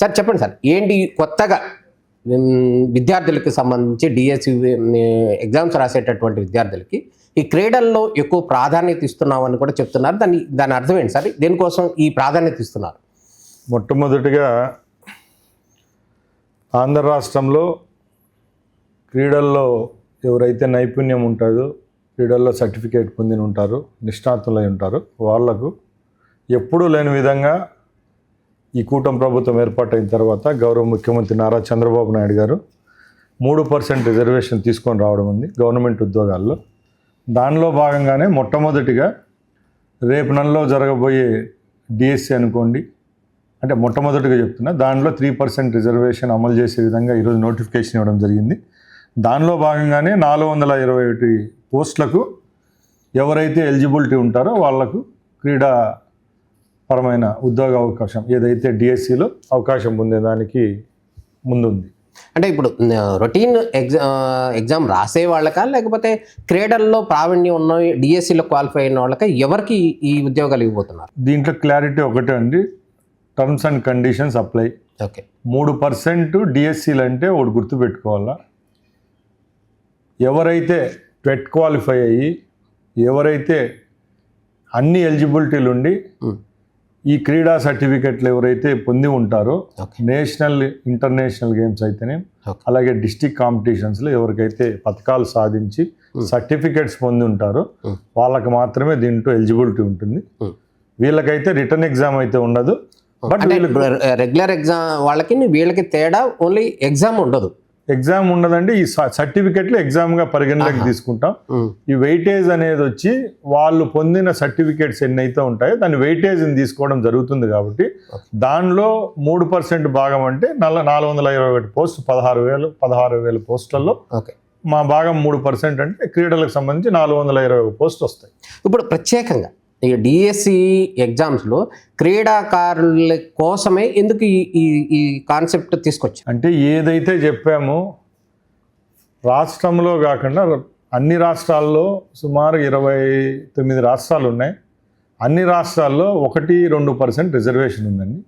Sir చెప్పండి sir, ఏంటి కొత్తగా విద్యార్థులకు సంబంధించి డిఎస్సి ఎగ్జామ్స్ రాసేటటువంటి విద్యార్థులకి ఈ క్రీడల్లో ఎక్కువ ప్రాధాన్యత ఇస్తున్నామని కూడా చెప్తున్నారు. దాని అర్థం ఏంటి సార్? దేనికోసం ఈ ప్రాధాన్యత ఇస్తున్నారు? మొట్టమొదటిగా ఆంధ్ర రాష్ట్రంలో క్రీడల్లో ఎవరైతే నైపుణ్యం ఉంటుందో, క్రీడల్లో సర్టిఫికేట్ పొందిన ఉంటారో, నిష్ణాతులై ఉంటారో వాళ్లకు ఎప్పుడూ లేని విధంగా ఈ కూటమి ప్రభుత్వం ఏర్పాటైన తర్వాత గౌరవ ముఖ్యమంత్రి నారా చంద్రబాబు నాయుడు గారు 3% రిజర్వేషన్ తీసుకొని రావడం ఉంది గవర్నమెంట్ ఉద్యోగాల్లో. దానిలో భాగంగానే మొట్టమొదటిగా రేపు నెలలో జరగబోయే డిఎస్సి అనుకోండి, అంటే మొట్టమొదటిగా చెప్తున్నా, దానిలో 3% రిజర్వేషన్ అమలు చేసే విధంగా ఈరోజు నోటిఫికేషన్ ఇవ్వడం జరిగింది. దానిలో భాగంగానే 421 పోస్టులకు ఎవరైతే ఎలిజిబిలిటీ ఉంటారో వాళ్లకు క్రీడా పరమైన ఉద్యోగ అవకాశం ఏదైతే డిఎస్సిలో అవకాశం పొందేదానికి ముందుంది. అంటే ఇప్పుడు రొటీన్ ఎగ్జామ్ రాసే వాళ్ళకా, లేకపోతే క్రీడల్లో ప్రావీణ్యం ఉన్న డిఎస్సిలో క్వాలిఫై అయిన వాళ్ళకి ఎవరికి ఈ ఉద్యోగాలు ఇవ్వబోతున్నారు? దీంట్లో క్లారిటీ ఒకటే అండి, terms and conditions apply. Okay, 3% డిఎస్సీలు అంటే ఒకటి గుర్తుపెట్టుకోవాలా, ఎవరైతే టెట్ క్వాలిఫై అయ్యి ఎవరైతే అన్ని ఎలిజిబిలిటీలు ఉండి ఈ క్రీడా సర్టిఫికెట్లు ఎవరైతే పొంది ఉంటారో, నేషనల్ ఇంటర్నేషనల్ గేమ్స్ అయితేనే అలాగే డిస్టిక్ కాంపిటీషన్స్లో ఎవరికైతే పథకాలు సాధించి సర్టిఫికెట్స్ పొంది ఉంటారో వాళ్ళకి మాత్రమే దీంట్లో ఎలిజిబిలిటీ ఉంటుంది. వీళ్ళకైతే రిటర్న్ ఎగ్జామ్ అయితే ఉండదు. బట్ రెగ్యులర్ ఎగ్జామ్ వాళ్ళకి వీళ్ళకి తేడా, ఓన్లీ ఎగ్జామ్ ఉండదు. ఎగ్జామ్ ఉండదండి, ఈ సర్టిఫికెట్లు ఎగ్జామ్గా పరిగణలోకి తీసుకుంటాం. ఈ వెయిటేజ్ అనేది వచ్చి వాళ్ళు పొందిన సర్టిఫికేట్స్ ఎన్నైతే ఉంటాయో దాని వెయిటేజ్ని తీసుకోవడం జరుగుతుంది. కాబట్టి దానిలో 3% భాగం అంటే 421 పోస్ట్ 16,000 పోస్టులలో మా భాగం 3% అంటే క్రీడలకు సంబంధించి 421 పోస్టులు వస్తాయి. ఇప్పుడు ప్రత్యేకంగా ఈ డిఎస్సి ఎగ్జామ్స్లో క్రీడాకారుల కోసమే ఎందుకు ఈ కాన్సెప్ట్ తీసుకొచ్చారు? అంటే ఏదైతే చెప్పామో రాష్ట్రంలో కాకుండా అన్ని రాష్ట్రాల్లో సుమారు 29 రాష్ట్రాలు ఉన్నాయి. అన్ని రాష్ట్రాల్లో 1-2% రిజర్వేషన్ ఉందండి.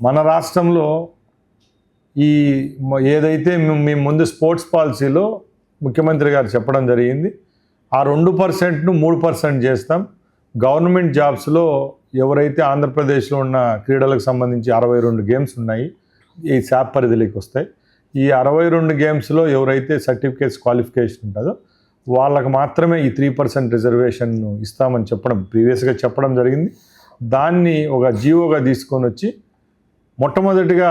మన రాష్ట్రంలో ఈ ఏదైతే మేము ముందు స్పోర్ట్స్ పాలసీలో ముఖ్యమంత్రి గారు చెప్పడం జరిగింది, ఆ 2%ను 3% చేస్తాం. గవర్నమెంట్ జాబ్స్లో ఎవరైతే ఆంధ్రప్రదేశ్లో ఉన్న క్రీడలకు సంబంధించి 62 గేమ్స్ ఉన్నాయి, ఈ శాప్ పరిధిలోకి వస్తాయి. ఈ 62 గేమ్స్లో ఎవరైతే సర్టిఫికేట్స్ క్వాలిఫికేషన్ ఉంటుందో వాళ్ళకు మాత్రమే ఈ 3% రిజర్వేషన్ ఇస్తామని ప్రీవియస్గా చెప్పడం జరిగింది. దాన్ని ఒక జీవోగా తీసుకొని వచ్చి మొట్టమొదటిగా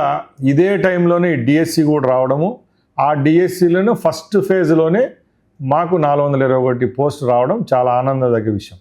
ఇదే టైంలోనే ఈ డిఎస్సి కూడా రావడము, ఆ డిఎస్సిలోనే ఫస్ట్ ఫేజ్లోనే మాకు 421 పోస్ట్ రావడం చాలా ఆనందదగ్గ విషయం.